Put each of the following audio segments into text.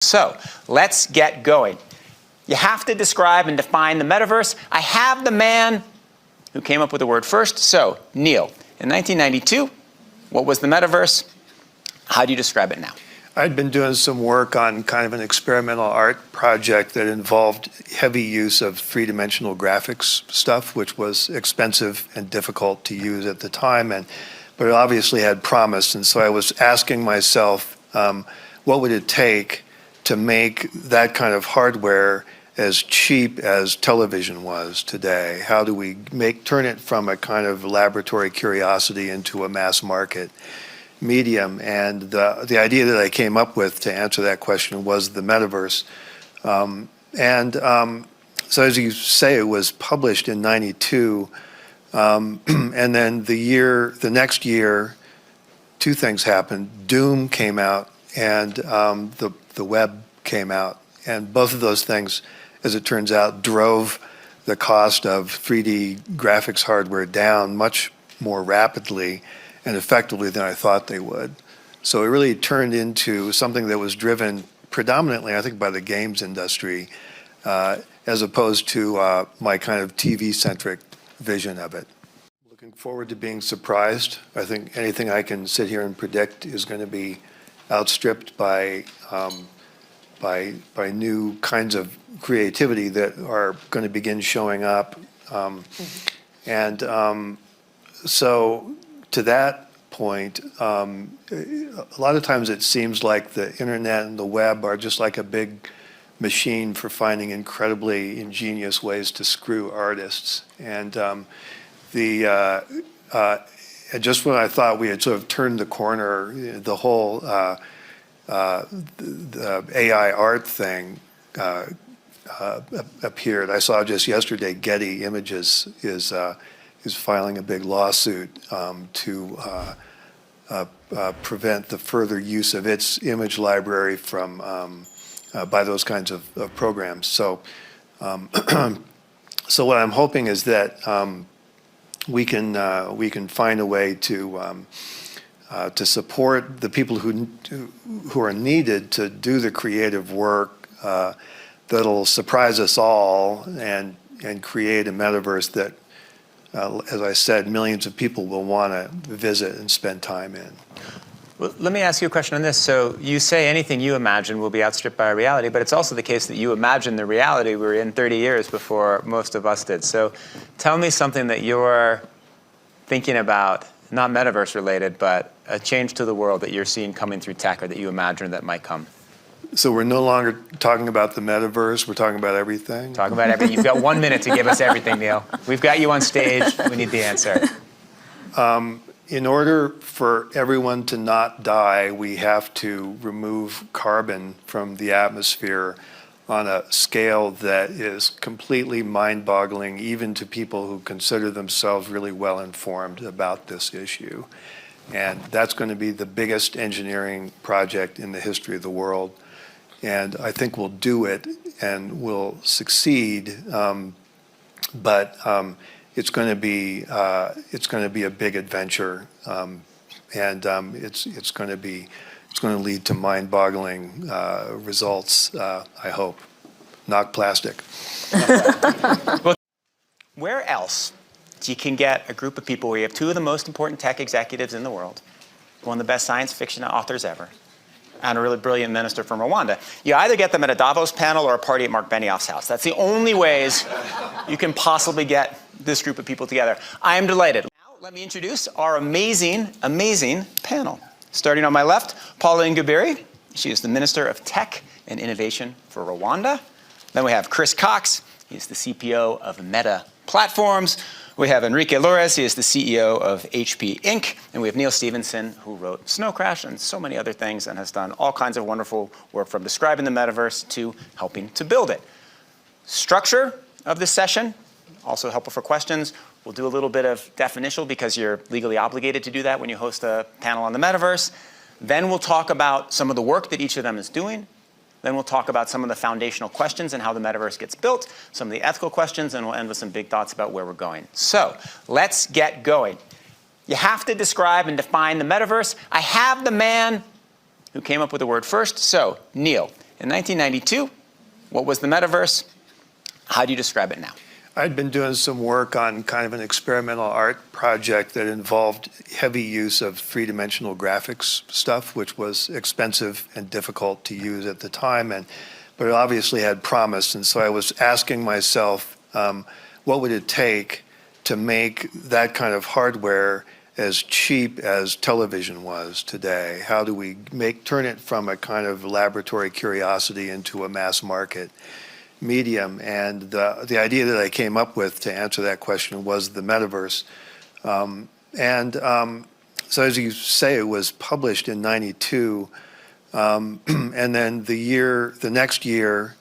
So let's get going. You have to describe and define the metaverse. I have the man who came up with the word first. So, Neal, in 1992, what was the metaverse? How do you describe it now? I'd been doing some work on kind of an experimental art project that involved heavy use of three-dimensional graphics stuff, which was expensive and difficult to use at the time, but it obviously had promise. And so I was asking myself, what would it take to make that kind of hardware as cheap as television was today? How do we turn it from a kind of laboratory curiosity into a mass market medium? And the idea that I came up with to answer that question was the metaverse. So as you say, it was published in '92, and then the next year, two things happened. Doom came out, and the web came out, and both of those things, as it turns out, drove the cost of 3D graphics hardware down much more rapidly and effectively than I thought they would. So it really turned into something that was driven predominantly, I think, by the games industry, as opposed to my kind of TV-centric vision of it. Looking forward to being surprised. I think anything I can sit here and predict is going to be outstripped by new kinds of creativity that are going to begin showing up. So to that point, a lot of times it seems like the internet and the web are just like a big machine for finding incredibly ingenious ways to screw artists. And just when I thought we had sort of turned the corner, the whole the AI art thing appeared. I saw just yesterday Getty Images is filing a big lawsuit to prevent the further use of its image library from by those kinds of programs. So, so what I'm hoping is that we can find a way to support the people who are needed to do the creative work that'll surprise us all and create a metaverse that, as I said, millions of people will want to visit and spend time in. Well, let me ask you a question on this. So you say anything you imagine will be outstripped by reality, but it's also the case that you imagine the reality we're in 30 years before most of us did. So tell me something that you're thinking about, not metaverse related, but a change to the world that you're seeing coming through tech or that you imagine that might come. So we're no longer talking about the metaverse, we're talking about everything? Talking about everything. You've got 1 minute to give us everything, Neal. We've got you on stage. We need the answer. In order for everyone to not die, we have to remove carbon from the atmosphere on a scale that is completely mind-boggling, even to people who consider themselves really well-informed about this issue. And that's going to be the biggest engineering project in the history of the world. And I think we'll do it and we'll succeed, but it's going to be a big adventure, and it's going to lead to mind-boggling results. I hope, not plastic. Where else you can get a group of people where you have two of the most important tech executives in the world, one of the best science fiction authors ever, and a really brilliant minister from Rwanda? You either get them at a Davos panel or a party at Mark Benioff's house. That's the only ways you can possibly get this group of people together. I am delighted. Now, let me introduce our amazing, amazing panel. Starting on my left, Pauline Gabiri. She is the Minister of Tech and Innovation for Rwanda. Then we have Chris Cox. He's the CPO of Meta Platforms. We have Enrique Lores. He is the CEO of HP Inc. And we have Neal Stephenson, who wrote Snowcrash and so many other things and has done all kinds of wonderful work from describing the metaverse to helping to build it. Structure of this session, also helpful for questions. We'll do a little bit of definitional because you're legally obligated to do that when you host a panel on the metaverse. Then we'll talk about some of the work that each of them is doing. Then we'll talk about some of the foundational questions and how the metaverse gets built, some of the ethical questions, and we'll end with some big thoughts about where we're going. So let's get going. You have to describe and define the metaverse. I have the man who came up with the word first. So, Neal, In 1992, what was the metaverse? How do you describe it now? I'd been doing some work on kind of an experimental art project that involved heavy use of three-dimensional graphics stuff, which was expensive and difficult to use at the time, but it obviously had promise. And so I was asking myself, what would it take to make that kind of hardware as cheap as television was today? How do we turn it from a kind of laboratory curiosity into a mass market medium? And the idea that I came up with to answer that question was the metaverse. So as you say, it was published in '92, and then the next year,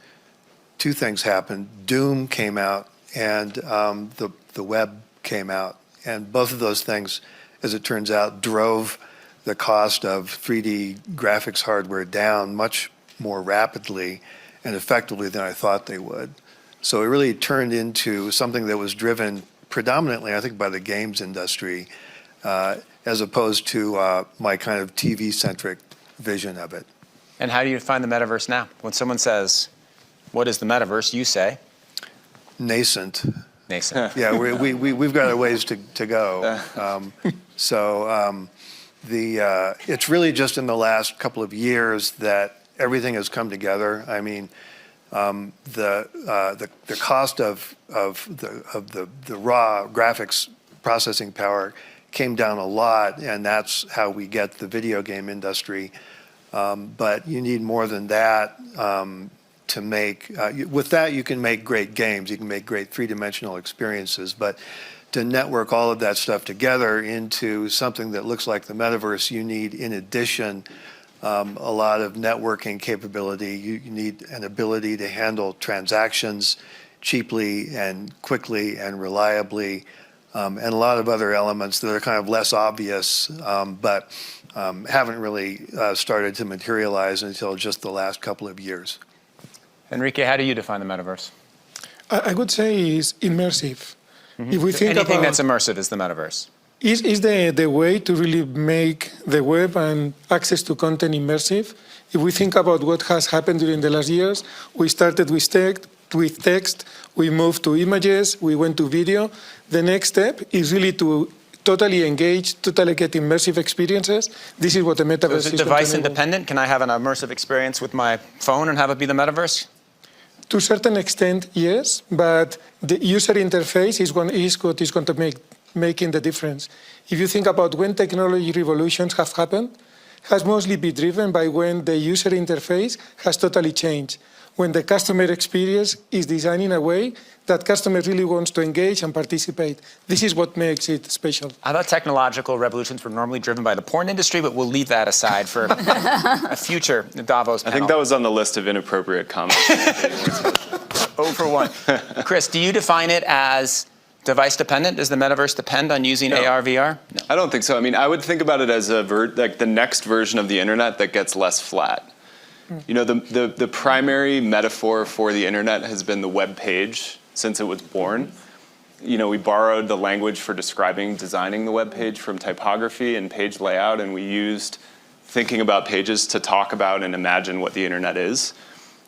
two things happened. Doom came out, and the web came out, and both of those things, as it turns out, drove the cost of 3D graphics hardware down much more rapidly and effectively than I thought they would. So it really turned into something that was driven predominantly, I think, by the games industry, as opposed to my kind of TV-centric vision of it. And how do you define the metaverse now? When someone says, what is the metaverse, you say? Nascent. Nascent. Yeah, we've got a ways to go. It's really just in the last couple of years that everything has come together. I mean, the cost of the raw graphics processing power came down a lot, and that's how we get the video game industry. But you need more than that to make. With that, you can make great games. You can make great three-dimensional experiences. But to network all of that stuff together into something that looks like the metaverse, you need, in addition, a lot of networking capability. You need an ability to handle transactions cheaply and quickly and reliably, and a lot of other elements that are kind of less obvious, but haven't really started to materialize until just the last couple of years. Enrique, how do you define the metaverse? I would say it's immersive. Mm-hmm. If we think Anything about that's immersive is the metaverse. Is the way to really make the web and access to content immersive. If we think about what has happened during the last years, we started with text, we moved to images, we went to video. The next step is really to totally engage, totally get immersive experiences. This is what the metaverse is. Is it device independent? Can I have an immersive experience with my phone and have it be the metaverse? To a certain extent, yes, but the user interface is what is going to making the difference. If you think about when technology revolutions have happened, has mostly been driven by when the user interface has totally changed. When the customer experience is designed in a way that customer really wants to engage and participate. This is what makes it special. I thought technological revolutions were normally driven by the porn industry, but we'll leave that aside for a future Davos panel. I think that was on the list of inappropriate comments. 0 for 1. Chris, do you define it as device dependent? Does the metaverse depend on using AR, VR? No. I don't think so. I mean, I would think about it as like the next version of the internet that gets less flat. You know, the primary metaphor for the internet has been the web page since it was born. You know, we borrowed the language for designing the web page from typography and page layout, and we used thinking about pages to talk about and imagine what the internet is.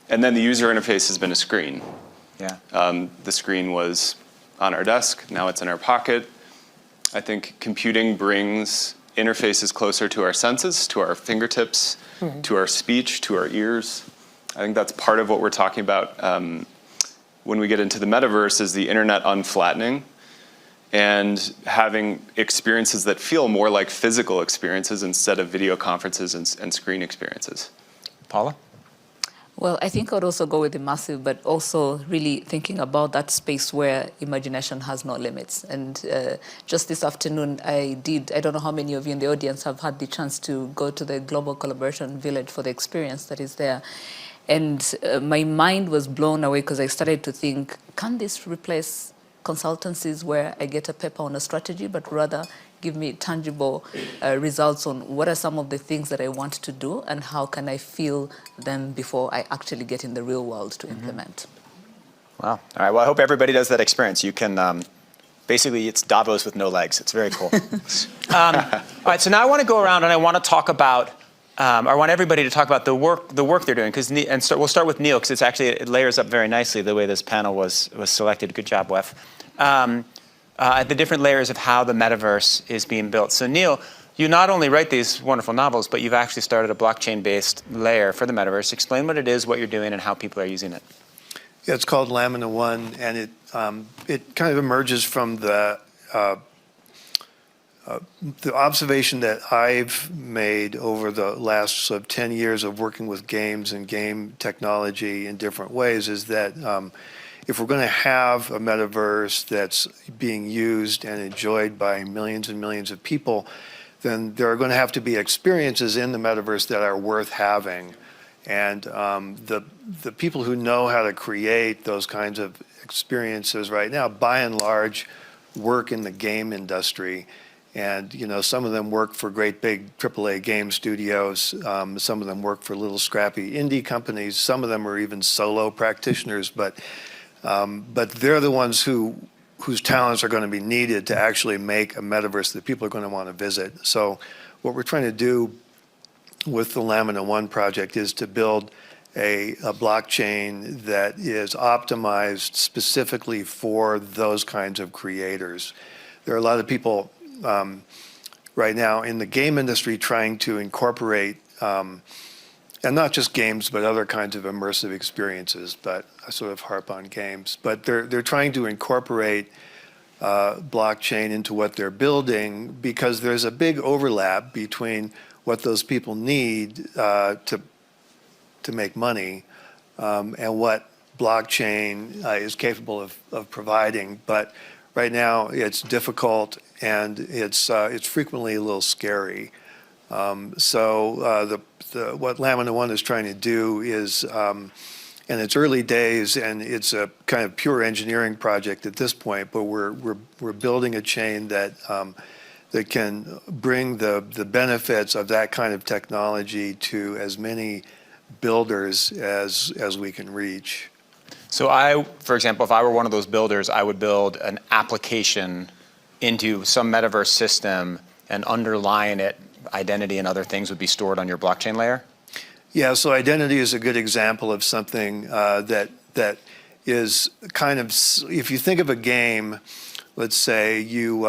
And then the user interface has been a screen. Yeah. The screen was on our desk, now it's in our pocket. I think computing brings interfaces closer to our senses, to our fingertips, to our speech, to our ears. I think that's part of what we're talking about when we get into the metaverse, is the internet unflattening and having experiences that feel more like physical experiences instead of video conferences and screen experiences. Paula? Well, I think I would also go with immersive, but also really thinking about that space where imagination has no limits. And just this afternoon, I don't know how many of you in the audience have had the chance to go to the Global Collaboration Village for the experience that is there. And my mind was blown away because I started to think, can this replace consultancies where I get a paper on a strategy, but rather give me tangible results on what are some of the things that I want to do and how can I feel them before I actually get in the real world to implement. Wow. All right. Well, I hope everybody does that experience. You can, basically, it's Davos with no legs. It's very cool. All right. So now I want to go around and I want to talk about I want everybody to talk about the work they're doing, we'll start with Neal, because it layers up very nicely the way this panel was selected. Good job, Wef. The different layers of how the metaverse is being built. So Neal, you not only write these wonderful novels, but you've actually started a blockchain-based layer for the metaverse. Explain what it is, what you're doing, and how people are using it. Yeah, it's called Lamina One, and it kind of emerges from the observation that I've made over the last sort of 10 years of working with games and game technology in different ways is that if we're going to have a metaverse that's being used and enjoyed by millions and millions of people, then there are going to have to be experiences in the metaverse that are worth having. And the people who know how to create those kinds of experiences right now, by and large, work in the game industry. And some of them work for great big AAA game studios. Some of them work for little scrappy indie companies. Some of them are even solo practitioners. But they're the ones whose talents are going to be needed to actually make a metaverse that people are going to want to visit. So what we're trying to do with the Lamina One project is to build a blockchain that is optimized specifically for those kinds of creators. There are a lot of people right now in the game industry trying to incorporate, and not just games, but other kinds of immersive experiences, but I sort of harp on games. But they're trying to incorporate blockchain into what they're building because there's a big overlap between what those people need to make money and what blockchain is capable of providing. But right now it's difficult and it's frequently a little scary. So what Lamina One is trying to do is, and it's early days and it's a kind of pure engineering project at this point, but we're building a chain that that can bring the benefits of that kind of technology to as many builders as we can reach. So for example, if I were one of those builders, I would build an application into some metaverse system, and underlying it, identity and other things would be stored on your blockchain layer? Yeah, so identity is a good example of something that is kind of, if you think of a game, let's say you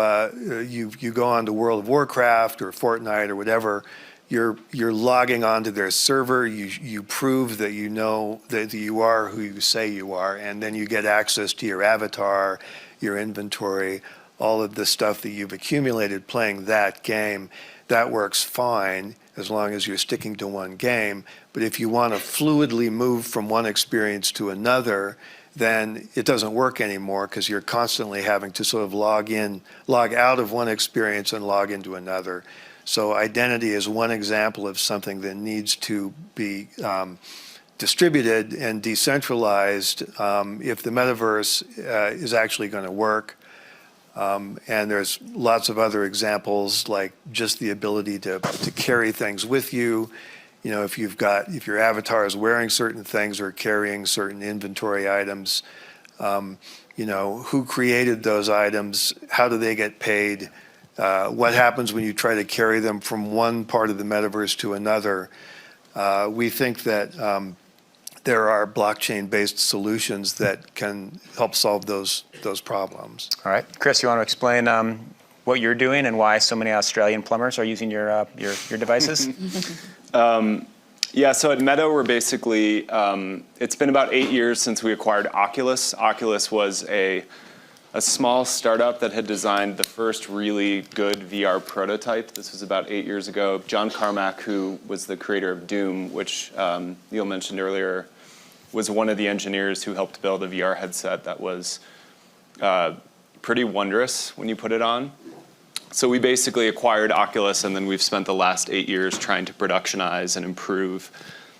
go on to World of Warcraft or Fortnite or whatever, you're logging onto their server, you prove that you know that you are who you say you are, and then you get access to your avatar, your inventory, all of the stuff that you've accumulated playing that game. That works fine as long as you're sticking to one game. But if you want to fluidly move from one experience to another, then it doesn't work anymore because you're constantly having to sort of log out of one experience and log into another. So identity is one example of something that needs to be distributed and decentralized if the metaverse is actually going to work. And there's lots of other examples, like just the ability to carry things with you. If your avatar is wearing certain things or carrying certain inventory items, who created those items? How do they get paid? What happens when you try to carry them from one part of the metaverse to another? We think that there are blockchain-based solutions that can help solve those problems. All right, Chris, you want to explain what you're doing and why so many Australian plumbers are using your devices? Yeah, so at Meta, we're basically, it's been about 8 years since we acquired Oculus. Oculus was a small startup that had designed the first really good VR prototype. This was about 8 years ago. John Carmack, who was the creator of Doom, which Neal mentioned earlier, was one of the engineers who helped build a VR headset that was pretty wondrous when you put it on. So we basically acquired Oculus, and then we've spent the last 8 years trying to productionize and improve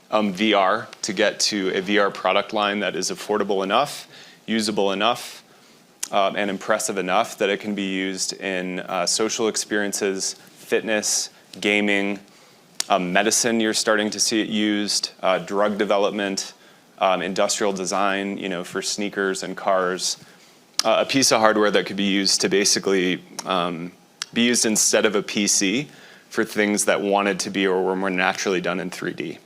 VR to get to a VR product line that is affordable enough, usable enough, and impressive enough that it can be used in social experiences, fitness, gaming, medicine. You're starting to see it used, drug development, industrial design, for sneakers and cars. A piece of hardware that could be used to basically be used instead of a PC for things that wanted to be or were more naturally done in 3D.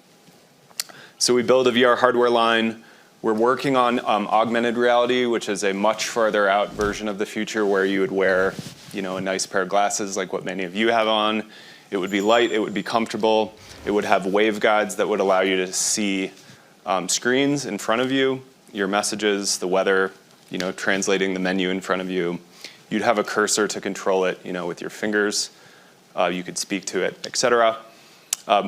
So we build a VR hardware line. We're working on augmented reality, which is a much farther out version of the future where you would wear, a nice pair of glasses like what many of you have on. It would be light, it would be comfortable. It would have waveguides that would allow you to see screens in front of you, your messages, the weather, translating the menu in front of you. You'd have a cursor to control it, with your fingers. You could speak to it, etc.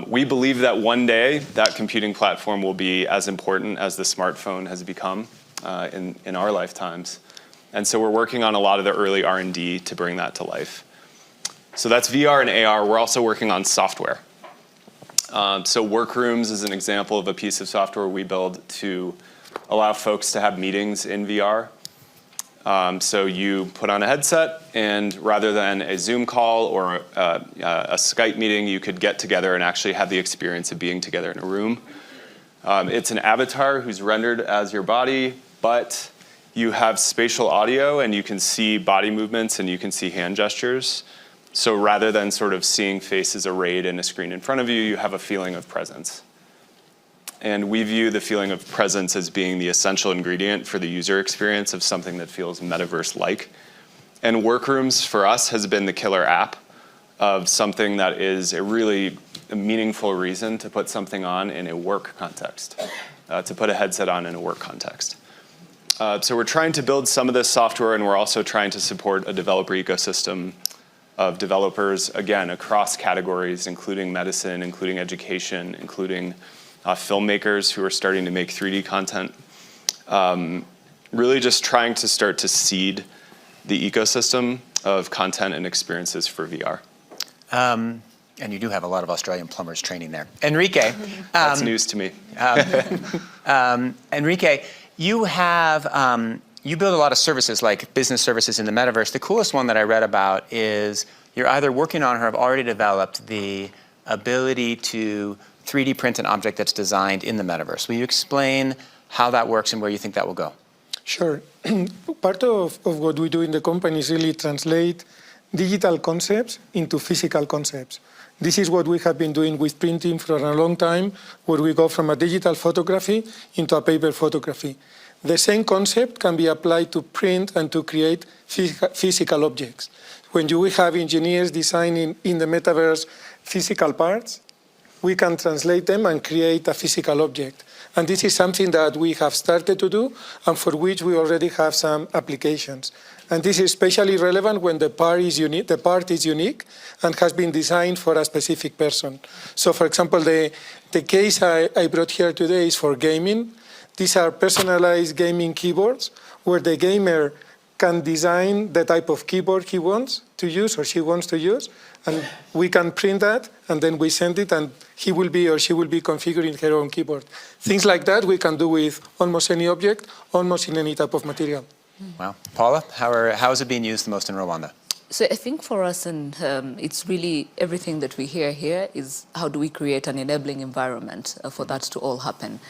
We believe that one day that computing platform will be as important as the smartphone has become in our lifetimes. And so we're working on a lot of the early R&D to bring that to life. So that's VR and AR. We're also working on software. So Workrooms is an example of a piece of software we build to allow folks to have meetings in VR. So you put on a headset, and rather than a Zoom call or a Skype meeting, you could get together and actually have the experience of being together in a room. It's an avatar who's rendered as your body, but you have spatial audio, and you can see body movements, and you can see hand gestures. So rather than sort of seeing faces arrayed in a screen in front of you, you have a feeling of presence. And we view the feeling of presence as being the essential ingredient for the user experience of something that feels metaverse-like. And Workrooms, for us, has been the killer app of something that is a really meaningful reason to put something on in a work context, to put a headset on in a work context. So we're trying to build some of this software, and we're also trying to support a developer ecosystem of developers, again, across categories, including medicine, including education, including filmmakers who are starting to make 3D content. Really just trying to start to seed the ecosystem of content and experiences for VR. And you do have a lot of Australian plumbers training there. Enrique. That's news to me. Enrique, you have, you build a lot of services like business services in the metaverse. The coolest one that I read about is you're either working on or have already developed the ability to 3D print an object that's designed in the metaverse. Will you explain how that works and where you think that will go? Sure. Part of what we do in the company is really translate digital concepts into physical concepts. This is what we have been doing with printing for a long time, where we go from a digital photography into a paper photography. The same concept can be applied to print and to create physical objects. When we have engineers designing in the metaverse physical parts, we can translate them and create a physical object. And this is something that we have started to do and for which we already have some applications. And this is especially relevant when the part is unique and has been designed for a specific person. So for example, the case I brought here today is for gaming. These are personalized gaming keyboards where the gamer can design the type of keyboard he wants to use or she wants to use. And we can print that, and then we send it, and he will be or she will be configuring her own keyboard. Things like that we can do with almost any object, almost in any type of material. Wow. Paula, how is it being used the most in Rwanda? So I think for us, and it's really everything that we hear here is how do we create an enabling environment for that to all happen.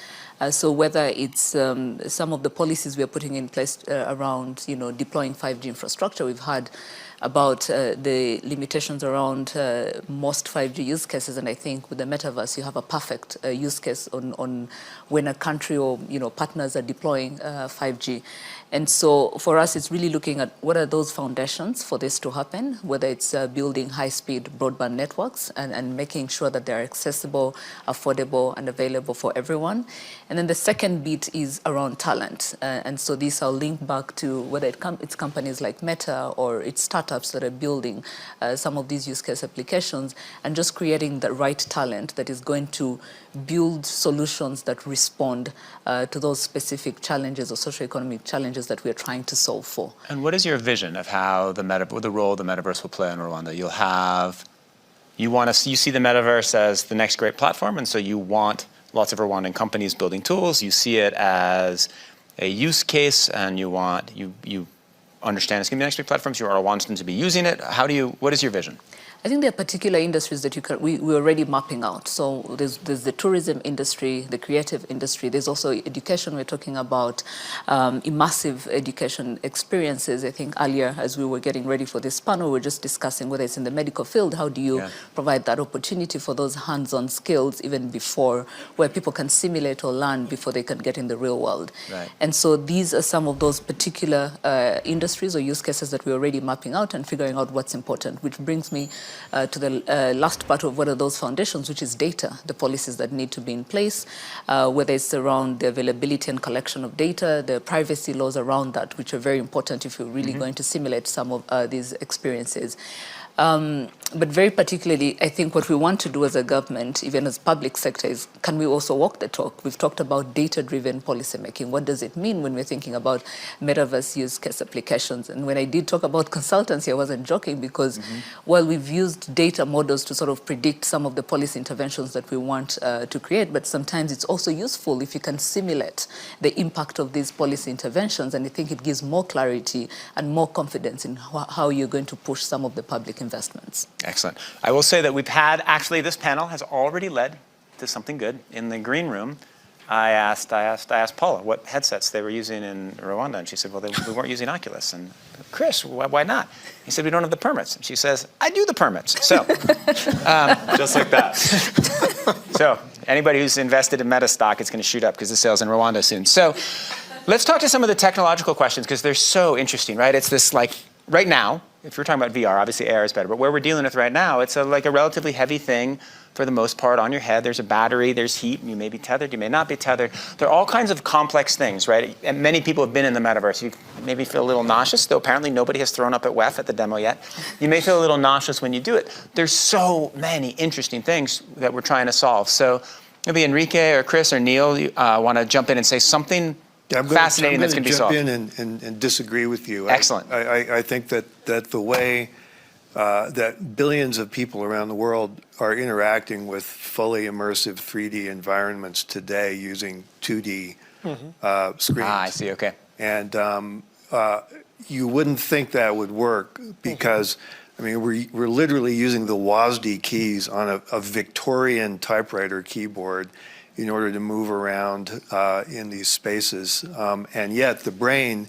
So whether it's some of the policies we are putting in place around, deploying 5G infrastructure, we've had about the limitations around most 5G use cases, and I think with the metaverse you have a perfect use case on when a country or partners are deploying 5G. And so for us it's really looking at what are those foundations for this to happen, whether it's building high-speed broadband networks and making sure that they're accessible, affordable and available for everyone. And then the second bit is around talent, and so these are linked back to whether it's companies like Meta or it's startups that are building some of these use case applications and just creating the right talent that is going to build solutions that respond to those specific challenges or socioeconomic challenges that we are trying to solve for. And what is your vision of how the role the metaverse will play in Rwanda? You see the metaverse as the next great platform, and so you want lots of Rwandan companies building tools. You see it as a use case, and you understand it's going to be the next big platform, so you want to be using it. What is your vision? I think there are particular industries that we're already mapping out. So there's the tourism industry, the creative industry. There's also education. We're talking about immersive education experiences. I think earlier, as we were getting ready for this panel, we were just discussing whether it's in the medical field, how do you provide that opportunity for those hands-on skills even before, where people can simulate or learn before they can get in the real world. Right. And so these are some of those particular industries or use cases that we're already mapping out and figuring out what's important, which brings me to the last part of what are those foundations, which is data, the policies that need to be in place, whether it's around the availability and collection of data, the privacy laws around that, which are very important if you're really going to simulate some of these experiences. But very particularly, I think what we want to do as a government, even as public sector, is can we also walk the talk? We've talked about data-driven policymaking. What does it mean when we're thinking about metaverse use case applications? And when I did talk about consultancy, I wasn't joking because while we've used data models to sort of predict some of the policy interventions that we want to create, but sometimes it's also useful if you can simulate the impact of these policy interventions, and I think it gives more clarity and more confidence in how you're going to push some of the public investments. Excellent. I will say that we've had, actually this panel has already led to something good. In the green room, I asked Paula what headsets they were using in Rwanda, and she said, well, we weren't using Oculus. And Chris, why not? He said, we don't have the permits. And she says, I do the permits. So, Just like that. so anybody who's invested in Meta stock, it's going to shoot up because the sale's in Rwanda soon. So let's talk to some of the technological questions because they're so interesting, right? It's this like, right now, if you're talking about VR, obviously AR is better, but where we're dealing with right now, it's like a relatively heavy thing for the most part on your head. There's a battery, there's heat, and you may be tethered, you may not be tethered. There are all kinds of complex things, right? And many people have been in the metaverse. You maybe feel a little nauseous, though apparently nobody has thrown up at WEF at the demo yet. You may feel a little nauseous when you do it. There's so many interesting things that we're trying to solve. So maybe Enrique or Chris or Neal want to jump in and say something fascinating that's going to be solved. I'm going to jump in and disagree with you. Excellent. I think that the way that billions of people around the world are interacting with fully immersive 3D environments today using 2D screens. I see, okay. And you wouldn't think that would work because, I mean, we're literally using the WASD keys on a Victorian typewriter keyboard in order to move around in these spaces. And yet the brain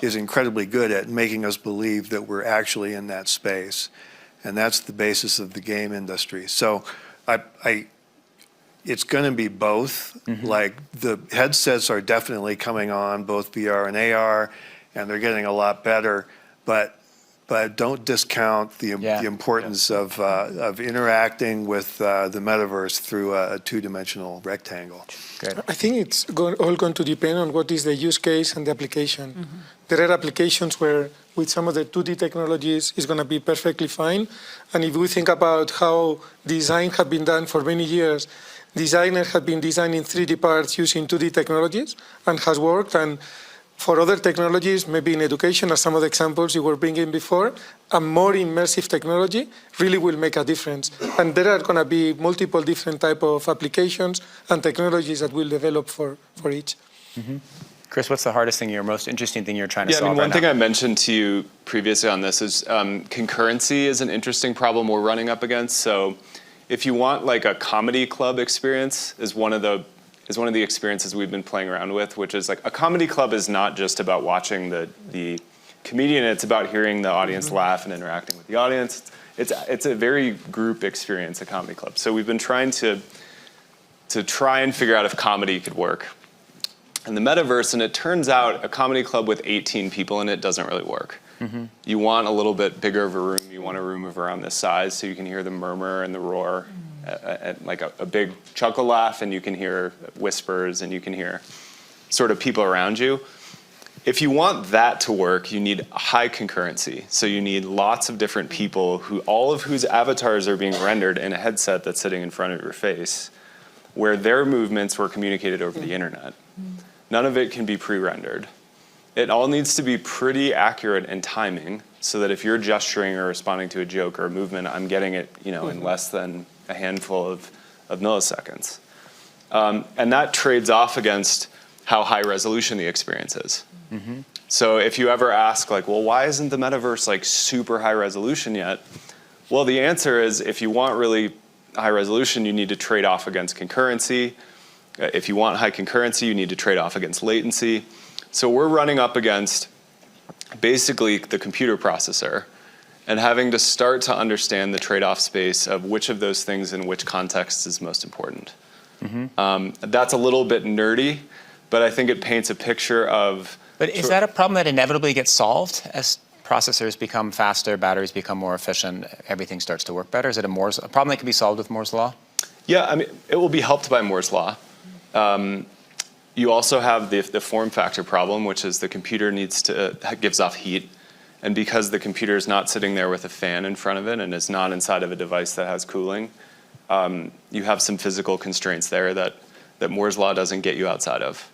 is incredibly good at making us believe that we're actually in that space. And that's the basis of the game industry. So it's going to be both. Like the headsets are definitely coming on, both VR and AR, and they're getting a lot better. But don't discount the importance of interacting with the metaverse through a two-dimensional rectangle. Good. I think it's all going to depend on what is the use case and the application. There are applications where with some of the 2D technologies it's going to be perfectly fine. And if we think about how design has been done for many years, designers have been designing 3D parts using 2D technologies and has worked. And for other technologies, maybe in education, as some of the examples you were bringing before, a more immersive technology really will make a difference. And there are going to be multiple different type of applications and technologies that will develop for each. Chris, what's the hardest thing, most interesting thing you're trying to solve I mean, one right thing now? I mentioned to you previously on this is concurrency is an interesting problem we're running up against. So if you want like a comedy club experience is one of the experiences we've been playing around with, which is like a comedy club is not just about watching the comedian, it's about hearing the audience laugh and interacting with the audience. It's a very group experience, a comedy club. So we've been trying to try and figure out if comedy could work in the metaverse, and it turns out a comedy club with 18 people in it doesn't really work. You want a little bit bigger of a room. You want a room of around this size so you can hear the murmur and the roar. Like a big chuckle laugh, and you can hear whispers, and you can hear sort of people around you. If you want that to work, you need high concurrency. So you need lots of different people all of whose avatars are being rendered in a headset that's sitting in front of your face, where their movements were communicated over the internet. None of it can be pre-rendered. It all needs to be pretty accurate in timing, so that if you're gesturing or responding to a joke or a movement, I'm getting it, in less than a handful of milliseconds. And that trades off against how high resolution the experience is. So if you ever ask, like, well, why isn't the metaverse like super high resolution yet? Well, the answer is if you want really high resolution, you need to trade off against concurrency. If you want high concurrency, you need to trade off against latency. So we're running up against basically the computer processor and having to start to understand the trade-off space of which of those things in which context is most important. That's a little bit nerdy, but I think it paints a picture of... But is that a problem that inevitably gets solved as processors become faster, batteries become more efficient, everything starts to work better? Is it a problem that can be solved with Moore's law? Yeah, I mean, it will be helped by Moore's law. You also have the form factor problem, which is the computer gives off heat. And because the computer is not sitting there with a fan in front of it and is not inside of a device that has cooling, you have some physical constraints there that Moore's law doesn't get you outside of.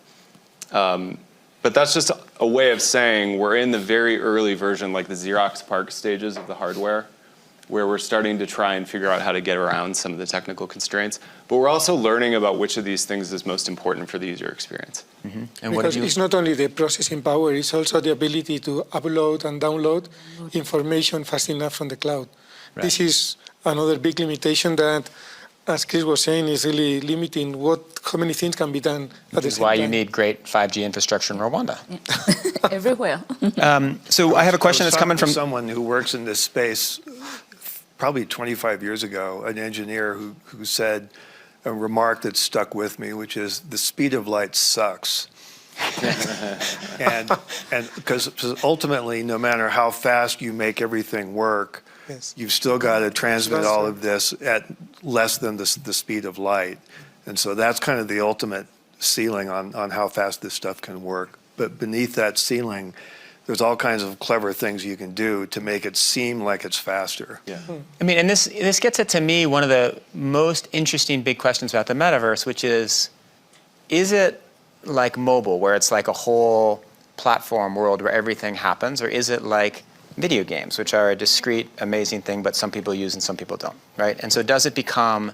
But that's just a way of saying we're in the very early version, like the Xerox PARC stages of the hardware, where we're starting to try and figure out how to get around some of the technical constraints. But we're also learning about which of these things is most important for the user experience. And because it's not only the processing power, it's also the ability to upload and download information fast enough from the cloud. Right. This is another big limitation that, as Chris was saying, is really limiting how many things can be done at the same time. Which is why you need great 5G infrastructure in Rwanda. Everywhere. So I have a question that's coming from someone who works in this space. Probably 25 years ago, an engineer who said a remark that stuck with me, which is the speed of light sucks. and because ultimately, no matter how fast you make everything work, Yes. you've still got to transmit all of this at less than the speed of light. And so that's kind of the ultimate ceiling on how fast this stuff can work. But beneath that ceiling, there's all kinds of clever things you can do to make it seem like it's faster. Yeah. I mean, and this gets at, to me, one of the most interesting big questions about the metaverse, which is it like mobile, where it's like a whole platform world where everything happens, or is it like video games, which are a discrete, amazing thing, but some people use and some people don't, right? And so does it become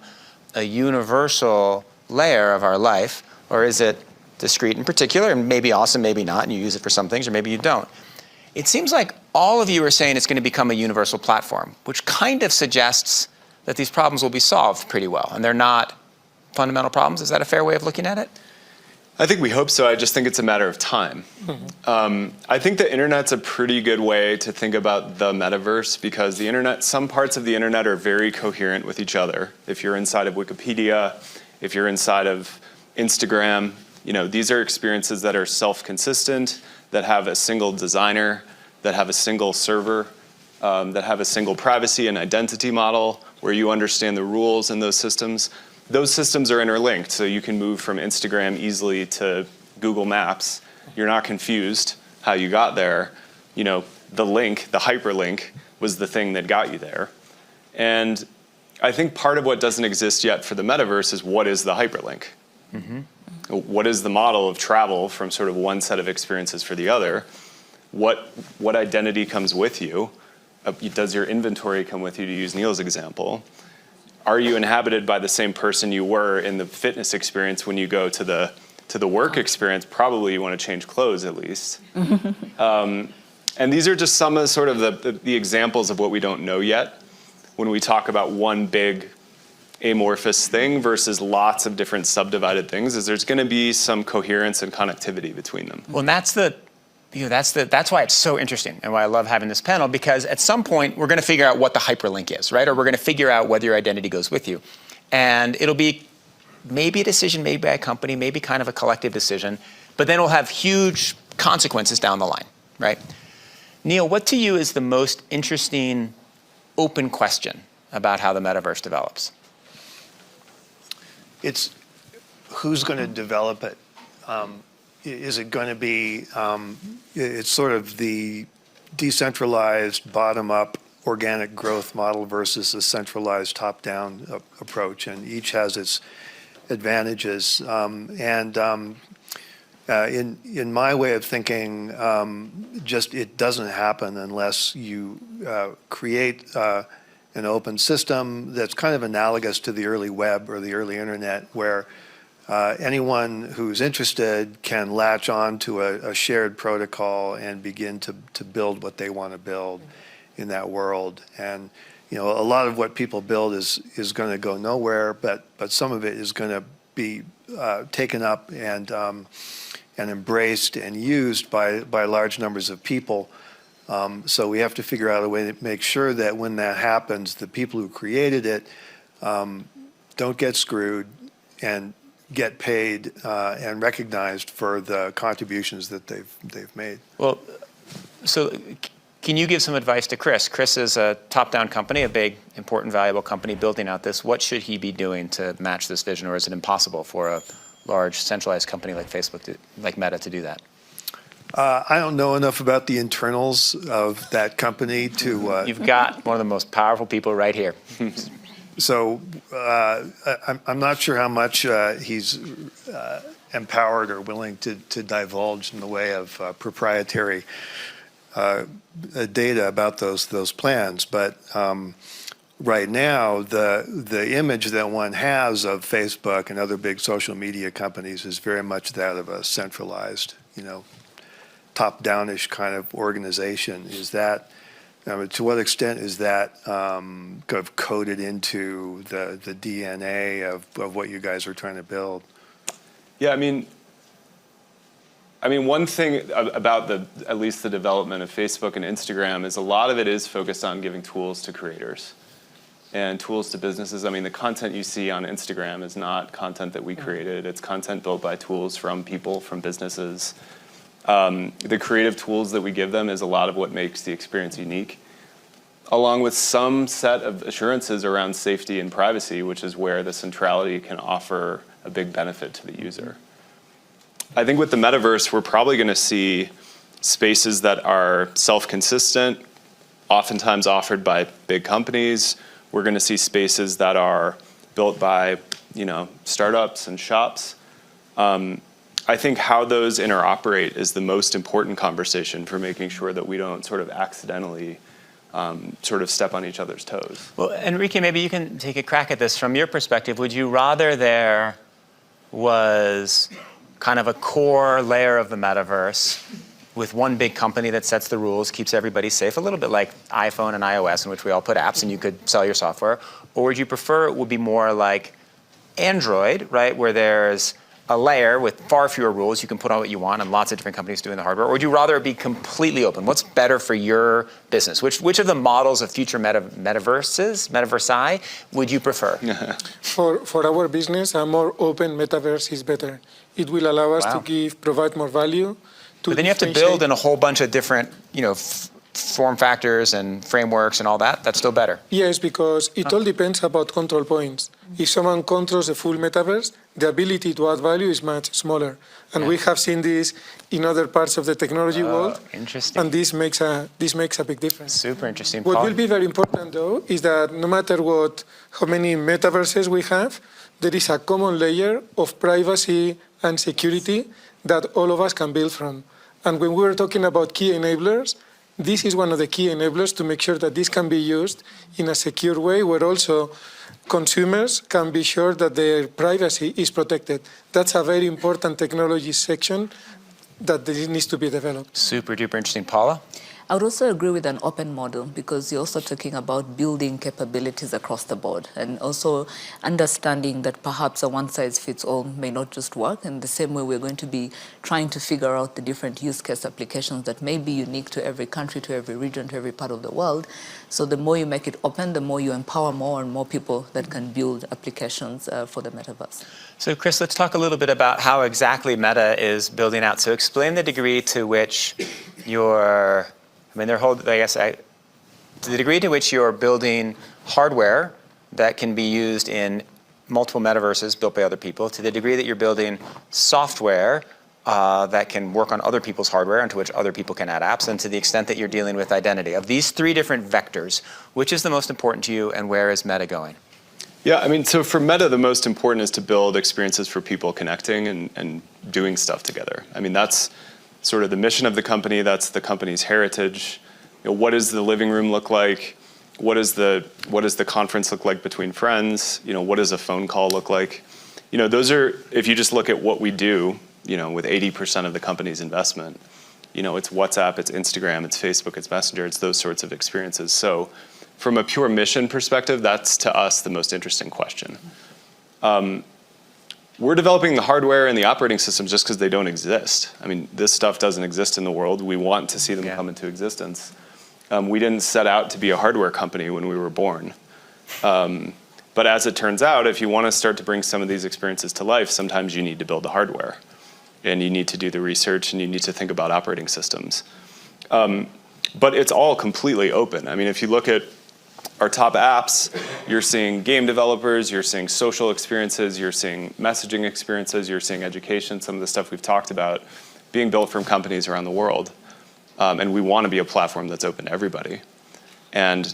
a universal layer of our life, or is it discrete in particular, and maybe awesome, maybe not, and you use it for some things, or maybe you don't? It seems like all of you are saying it's going to become a universal platform, which kind of suggests that these problems will be solved pretty well, and they're not fundamental problems. Is that a fair way of looking at it? I think we hope so. I just think it's a matter of time. I think the internet's a pretty good way to think about the metaverse, because the internet, some parts of the internet are very coherent with each other. If you're inside of Wikipedia, if you're inside of Instagram, these are experiences that are self-consistent, that have a single designer, that have a single server, that have a single privacy and identity model where you understand the rules in those systems. Those systems are interlinked, so you can move from Instagram easily to Google Maps. You're not confused how you got there. The link, the hyperlink, was the thing that got you there. And I think part of what doesn't exist yet for the metaverse is what is the hyperlink? What is the model of travel from sort of one set of experiences for the other? What identity comes with you? Does your inventory come with you, to use Neal's example? Are you inhabited by the same person you were in the fitness experience when you go to the work experience? Probably you want to change clothes at least. And these are just some of sort of the examples of what we don't know yet when we talk about one big amorphous thing versus lots of different subdivided things, is there's going to be some coherence and connectivity between them. Well, and that's why it's so interesting and why I love having this panel, because at some point we're going to figure out what the hyperlink is, right? Or we're going to figure out whether your identity goes with you. And it'll be maybe a decision made by a company, maybe kind of a collective decision, but then it'll have huge consequences down the line, right? Neal, what to you is the most interesting open question about how the metaverse develops? It's who's going to develop it. Is it going to be, it's sort of the decentralized, bottom-up, organic growth model versus a centralized top-down approach, and each has its advantages. In my way of thinking, just it doesn't happen unless you create an open system that's kind of analogous to the early web or the early internet, where anyone who's interested can latch on to a shared protocol and begin to build what they want to build in that world. And a lot of what people build is going to go nowhere, but some of it is going to be taken up and embraced and used by large numbers of people. So we have to figure out a way to make sure that when that happens, the people who created it don't get screwed and get paid and recognized for the contributions that they've made. Well, so can you give some advice to Chris? Chris is a top-down company, a big, important, valuable company building out this. What should he be doing to match this vision, or is it impossible for a large, centralized company like Facebook, like Meta, to do that? I don't know enough about the internals of that company to... You've got one of the most powerful people right here. So I'm not sure how much he's empowered or willing to divulge in the way of proprietary data about those plans. But right now, the image that one has of Facebook and other big social media companies is very much that of a centralized, top-downish kind of organization. Is that, to what extent is that kind of coded into the DNA of what you guys are trying to build? Yeah, I mean, one thing about at least the development of Facebook and Instagram is a lot of it is focused on giving tools to creators and tools to businesses. I mean, the content you see on Instagram is not content that we created. It's content built by tools from people, from businesses. The creative tools that we give them is a lot of what makes the experience unique, along with some set of assurances around safety and privacy, which is where the centrality can offer a big benefit to the user. I think with the metaverse, we're probably going to see spaces that are self-consistent, oftentimes offered by big companies. We're going to see spaces that are built by, startups and shops. I think how those interoperate is the most important conversation for making sure that we don't sort of accidentally sort of step on each other's toes. Well, Enrique, maybe you can take a crack at this from your perspective. Would you rather there was kind of a core layer of the metaverse with one big company that sets the rules, keeps everybody safe, a little bit like iPhone and iOS, in which we all put apps and you could sell your software? Or would you prefer it would be more like Android, right, where there's a layer with far fewer rules, you can put on what you want, and lots of different companies doing the hardware? Or would you rather it be completely open? What's better for your business? Which of the models of future metaversi, would you prefer? For our business, a more open metaverse is better. It will allow us to provide more value. But then you have to build in a whole bunch of different, form factors and frameworks and all that. That's still better. Yes, because it all depends about control points. If someone controls the full metaverse, the ability to add value is much smaller. And we have seen this in other parts of the technology world. Interesting. And this makes a big difference. Super interesting. What will be very important, though, is that no matter how many metaverses we have, there is a common layer of privacy and security that all of us can build from. And when we're talking about key enablers, this is one of the key enablers to make sure that this can be used in a secure way, where also consumers can be sure that their privacy is protected. That's a very important technology section that needs to be developed. Super duper interesting. Paula? I would also agree with an open model, because you're also talking about building capabilities across the board and also understanding that perhaps a one-size-fits-all may not just work. In the same way, we're going to be trying to figure out the different use case applications that may be unique to every country, to every region, to every part of the world. So the more you make it open, the more you empower more and more people that can build applications for the metaverse. So Chris, let's talk a little bit about how exactly Meta is building out. So explain the degree to which you're to the degree to which you're building hardware that can be used in multiple metaverses built by other people, to the degree that you're building software that can work on other people's hardware and to which other people can add apps, and to the extent that you're dealing with identity. Of these three different vectors, which is the most important to you, and where is Meta going? Yeah, so for Meta, the most important is to build experiences for people connecting and doing stuff together. That's sort of the mission of the company. That's the company's heritage. What does the living room look like? What does the conference look like between friends? What does a phone call look like? Those are, if you just look at what we do, with 80% of the company's investment, it's WhatsApp, it's Instagram, it's Facebook, it's Messenger, it's those sorts of experiences. So from a pure mission perspective, that's to us the most interesting question. We're developing the hardware and the operating systems just because they don't exist. I mean, this stuff doesn't exist in the world. We want to see them come into existence. We didn't set out to be a hardware company when we were born. But as it turns out, if you want to start to bring some of these experiences to life, sometimes you need to build the hardware. And you need to do the research, and you need to think about operating systems. But it's all completely open. I mean, if you look at our top apps, you're seeing game developers, you're seeing social experiences, you're seeing messaging experiences, you're seeing education, some of the stuff we've talked about, being built from companies around the world. And we want to be a platform that's open to everybody. And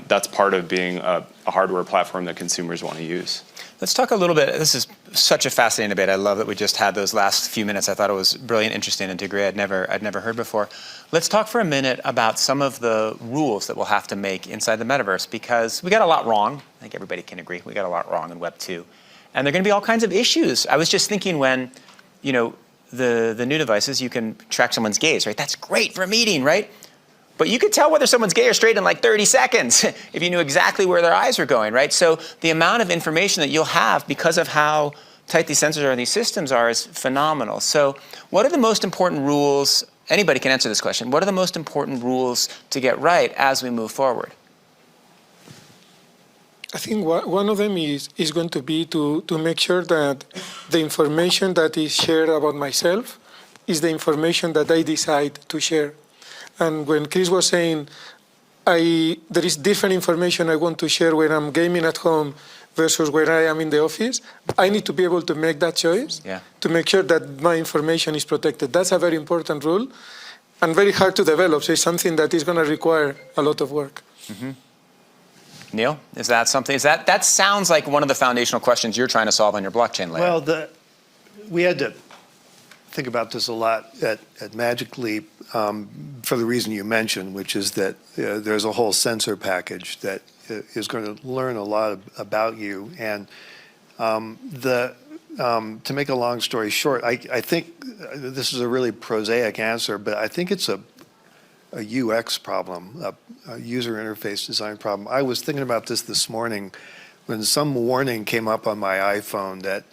that's part of being a hardware platform that consumers want to use. Let's talk a little bit. This is such a fascinating debate. I love that we just had those last few minutes. I thought it was brilliant, interesting, and degree I'd never heard before. Let's talk for a minute about some of the rules that we'll have to make inside the metaverse, because we got a lot wrong. I think everybody can agree. We got a lot wrong in Web 2. And there are going to be all kinds of issues. I was just thinking when, the new devices, you can track someone's gaze, right? That's great for a meeting, right? But you could tell whether someone's gay or straight in like 30 seconds if you knew exactly where their eyes were going, right? So the amount of information that you'll have because of how tight these sensors are and these systems are is phenomenal. So what are the most important rules? Anybody can answer this question. What are the most important rules to get right as we move forward? I think one of them is going to be to make sure that the information that is shared about myself is the information that I decide to share. And when Chris was saying, there is different information I want to share when I'm gaming at home versus where I am in the office, I need to be able to make that choice to make sure that my information is protected. That's a very important rule and very hard to develop. So it's something that is going to require a lot of work. Mm-hmm. Neal, is that something? That sounds like one of the foundational questions you're trying to solve on your blockchain layer. Well, we had to think about this a lot at Magic Leap for the reason you mentioned, which is that there's a whole sensor package that is going to learn a lot about you. And to make a long story short, I think this is a really prosaic answer, but I think it's a UX problem, a user interface design problem. I was thinking about this morning when some warning came up on my iPhone that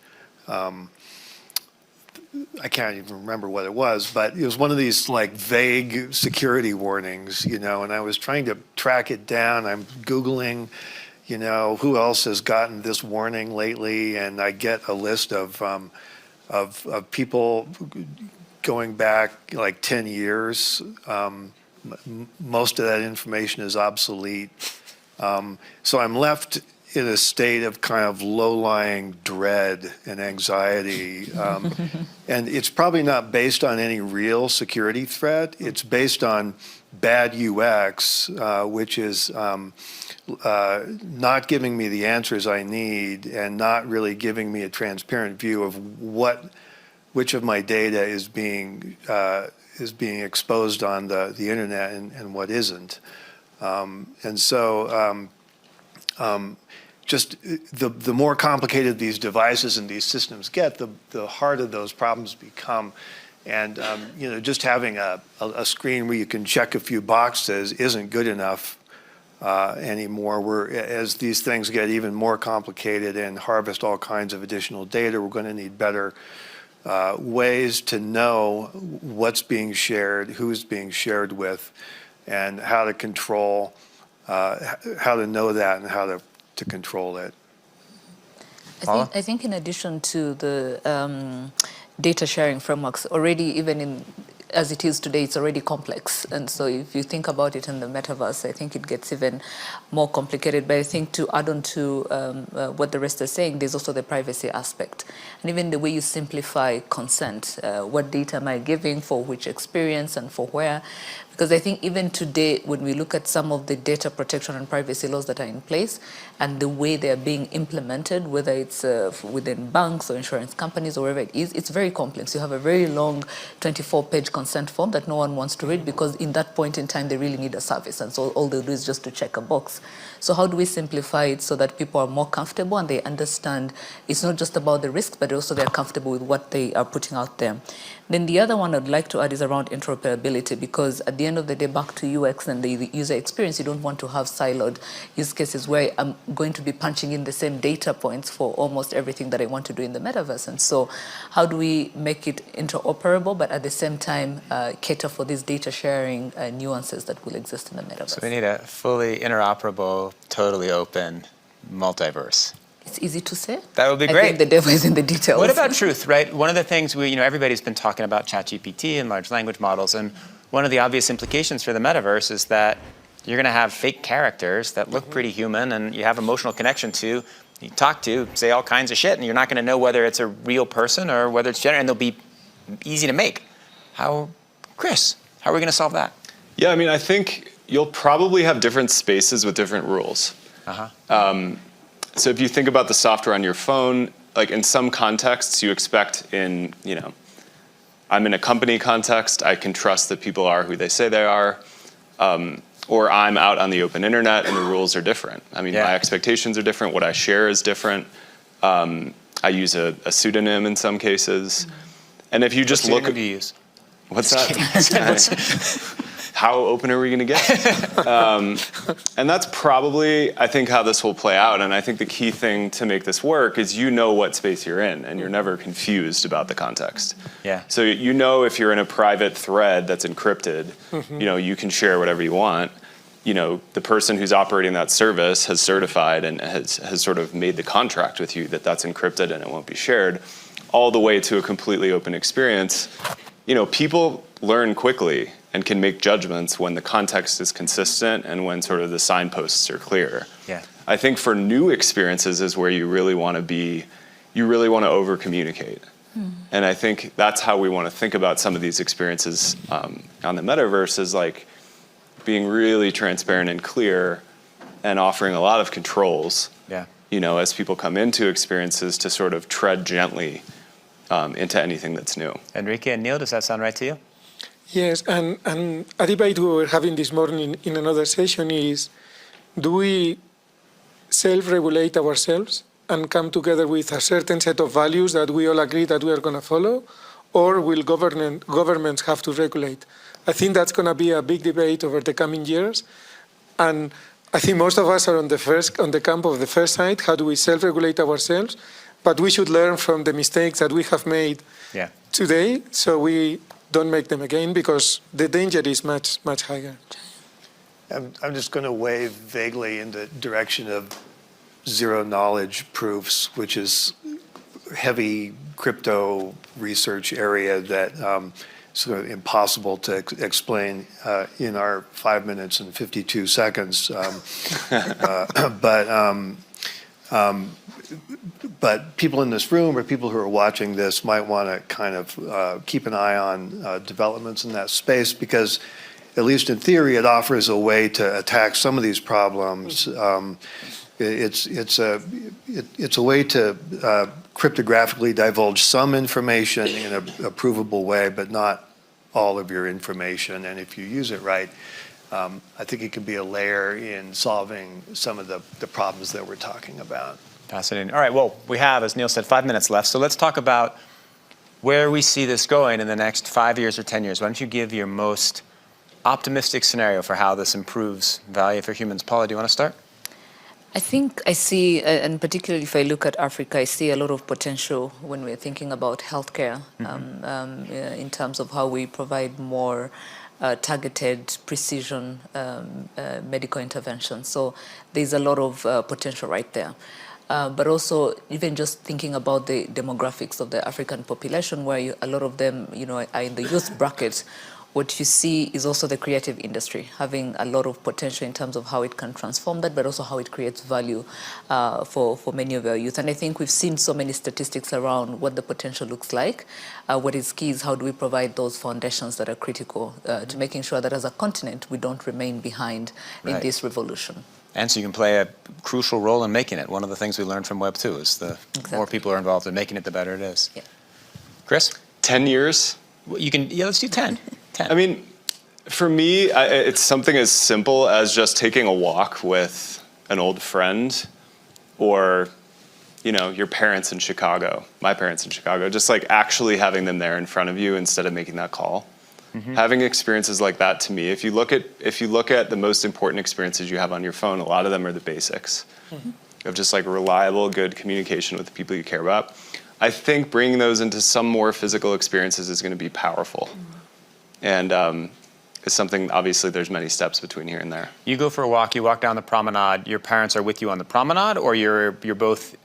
I can't even remember what it was, but it was one of these like vague security warnings, and I was trying to track it down. I'm Googling, who else has gotten this warning lately, and I get a list of people going back like 10 years. Most of that information is obsolete. So I'm left in a state of kind of low-lying dread and anxiety. And it's probably not based on any real security threat. It's based on bad UX, which is not giving me the answers I need and not really giving me a transparent view of which of my data is being exposed on the internet and what isn't. And so just the more complicated these devices and these systems get, the harder those problems become. And just having a screen where you can check a few boxes isn't good enough anymore. As these things get even more complicated and harvest all kinds of additional data, we're going to need better ways to know what's being shared, who's being shared with, and how to control, how to know that and how to control it. I think in addition to the data sharing frameworks, already even as it is today, it's already complex. And so if you think about it in the metaverse, I think it gets even more complicated. But I think to add on to what the rest are saying, there's also the privacy aspect. And even the way you simplify consent, what data am I giving for which experience and for where? Because I think even today, when we look at some of the data protection and privacy laws that are in place and the way they are being implemented, whether it's within banks or insurance companies or wherever it is, it's very complex. You have a very long 24-page consent form that no one wants to read because in that point in time, they really need a service. And so all they'll do is just to check a box. So how do we simplify it so that people are more comfortable and they understand it's not just about the risk, but also they're comfortable with what they are putting out there? Then the other one I'd like to add is around interoperability, because at the end of the day, back to UX and the user experience, you don't want to have siloed use cases where I'm going to be punching in the same data points for almost everything that I want to do in the metaverse. And so how do we make it interoperable, but at the same time cater for these data sharing nuances that will exist in the metaverse? So we need a fully interoperable, totally open multiverse. It's easy to say. That would be I great. think the devil is in the details. What about truth, right? One of the things everybody's been talking about ChatGPT and large language models, and one of the obvious implications for the metaverse is that you're going to have fake characters that look pretty human and you have emotional connection to, you talk to, say all kinds of shit, and you're not going to know whether it's a real person or whether it's generated, and they'll be easy to make. Chris, how are we going to solve that? Yeah, I mean, I think you'll probably have different spaces with different rules. So if you think about the software on your phone, like in some contexts you expect I'm in a company context, I can trust that people are who they say they are, or I'm out on the open internet and the rules are different. I mean, my expectations are different, what I share is different. I use a pseudonym in some cases. And if you just look at... What do you use? What's that? How open are we going to get? And that's probably, I think, how this will play out. And I think the key thing to make this work is what space you're in, and you're never confused about the context. Yeah. So if you're in a private thread that's encrypted, you can share whatever you want. The person who's operating that service has certified and has sort of made the contract with you that that's encrypted and it won't be shared, all the way to a completely open experience. People learn quickly and can make judgments when the context is consistent and when sort of the signposts are clear. Yeah. I think for new experiences is where you really want to over communicate. And I think that's how we want to think about some of these experiences on the metaverse, is like being really transparent and clear and offering a lot of controls, as people come into experiences to sort of tread gently into anything that's new. Enrique and Neal, does that sound right to you? Yes, and a debate we were having this morning in another session is, do we self-regulate ourselves and come together with a certain set of values that we all agree that we are going to follow, or will governments have to regulate? I think that's going to be a big debate over the coming years, and I think most of us are on the camp of the first side. How do we self-regulate ourselves? But we should learn from the mistakes that we have made today, so we don't make them again, because the danger is much, much higher. I'm just going to wave vaguely in the direction of zero knowledge proofs, which is heavy crypto research area that sort of impossible to explain in our 5 minutes and 52 seconds. But people in this room or people who are watching this might want to kind of keep an eye on developments in that space, because at least in theory, it offers a way to attack some of these problems. It's a way to cryptographically divulge some information in a provable way, but not all of your information. And if you use it right, I think it can be a layer in solving some of the problems that we're talking about. Fascinating. All right, well, we have, as Neal said, 5 minutes left. So let's talk about where we see this going in the next 5 years or 10 years. Why don't you give your most optimistic scenario for how this improves value for humans? Paula, do you want to start? I think I see, and particularly if I look at Africa, I see a lot of potential when we're thinking about healthcare, in terms of how we provide more targeted precision medical intervention. So there's a lot of potential right there. But also even just thinking about the demographics of the African population, where a lot of them, are in the youth bracket. What you see is also the creative industry having a lot of potential in terms of how it can transform that, but also how it creates value for many of our youth. And I think we've seen so many statistics around what the potential looks like. What is key is how do we provide those foundations that are critical to making sure that as a continent we don't remain behind in this revolution. And so you can play a crucial role in making it. One of the things we learned from Web 2 is the more people are involved in making it, the better it is. Yeah. Chris? 10 years? You can, let's do 10. 10. I mean, for me, it's something as simple as just taking a walk with an old friend, or your parents in Chicago, my parents in Chicago, just like actually having them there in front of you instead of making that call. Having experiences like that, to me, if you look at the most important experiences you have on your phone, a lot of them are the basics of just like reliable, good communication with the people you care about. I think bringing those into some more physical experiences is going to be powerful. And it's something, obviously, there's many steps between here and there. You go for a walk, you walk down the promenade, your parents are with you on the promenade, or you're both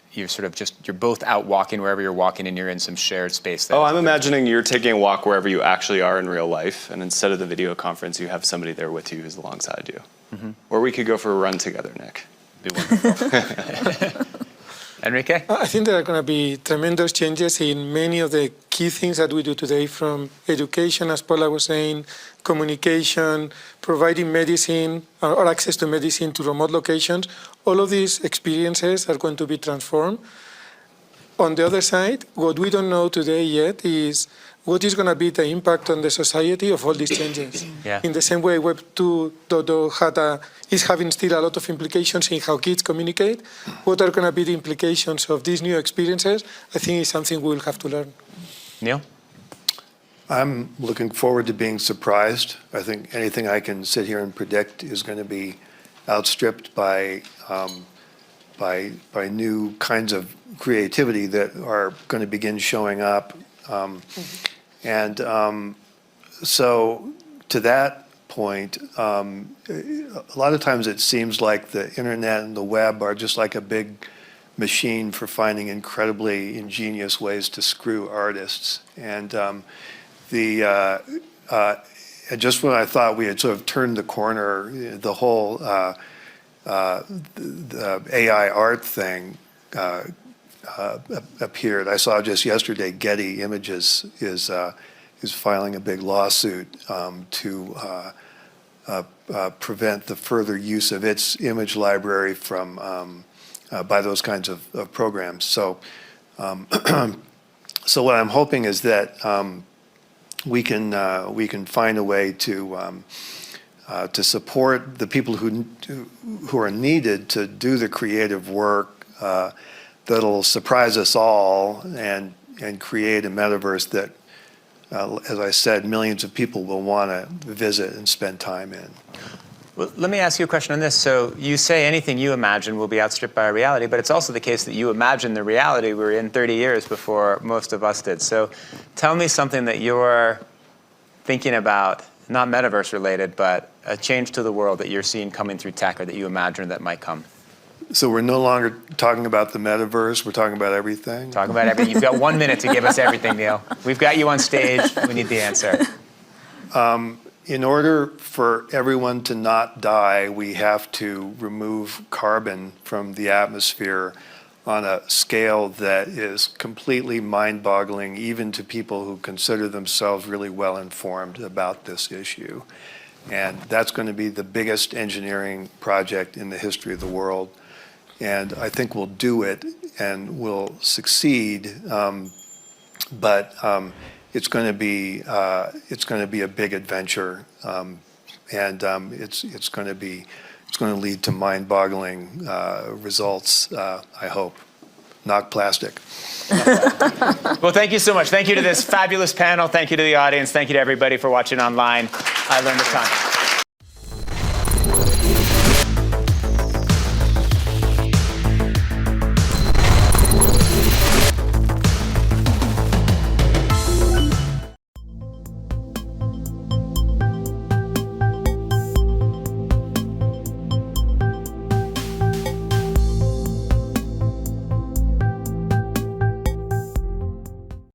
out walking wherever you're walking and you're in some shared space there? Oh, I'm imagining you're taking a walk wherever you actually are in real life, and instead of the video conference, you have somebody there with you who's alongside you. Or we could go for a run together, Nick. Be wonderful. Enrique? I think there are going to be tremendous changes in many of the key things that we do today, from education, as Paula was saying, communication, providing medicine or access to medicine to remote locations. All of these experiences are going to be transformed. On the other side, what we don't know today yet is what is going to be the impact on the society of all these changes. Yeah. In the same way Web 2.0 is having still a lot of implications in how kids communicate, what are going to be the implications of these new experiences, I think is something we'll have to learn. Neal? I'm looking forward to being surprised. I think anything I can sit here and predict is going to be outstripped by new kinds of creativity that are going to begin showing up. So to that point, a lot of times it seems like the internet and the web are just like a big machine for finding incredibly ingenious ways to screw artists. And just when I thought we had sort of turned the corner, the whole the AI art thing appeared. I saw just yesterday Getty Images is filing a big lawsuit to prevent the further use of its image library from by those kinds of programs. So, so what I'm hoping is that we can find a way to support the people who are needed to do the creative work that'll surprise us all and create a metaverse that, as I said, millions of people will want to visit and spend time in. Well, let me ask you a question on this. So you say anything you imagine will be outstripped by reality, but it's also the case that you imagine the reality we're in 30 years before most of us did. So tell me something that you're thinking about, not metaverse related, but a change to the world that you're seeing coming through tech or that you imagine that might come. So we're no longer talking about the metaverse, we're talking about everything? Talk about everything. You've got 1 minute to give us everything, Neal. We've got you on stage. We need the answer. In order for everyone to not die, we have to remove carbon from the atmosphere on a scale that is completely mind-boggling, even to people who consider themselves really well-informed about this issue. And that's going to be the biggest engineering project in the history of the world. And I think we'll do it and we'll succeed, but it's going to be a big adventure, and it's going to lead to mind-boggling results. I hope, not plastic. Well, thank you so much. Thank you to this fabulous panel. Thank you to the audience. Thank you to everybody for watching online. I learned a ton.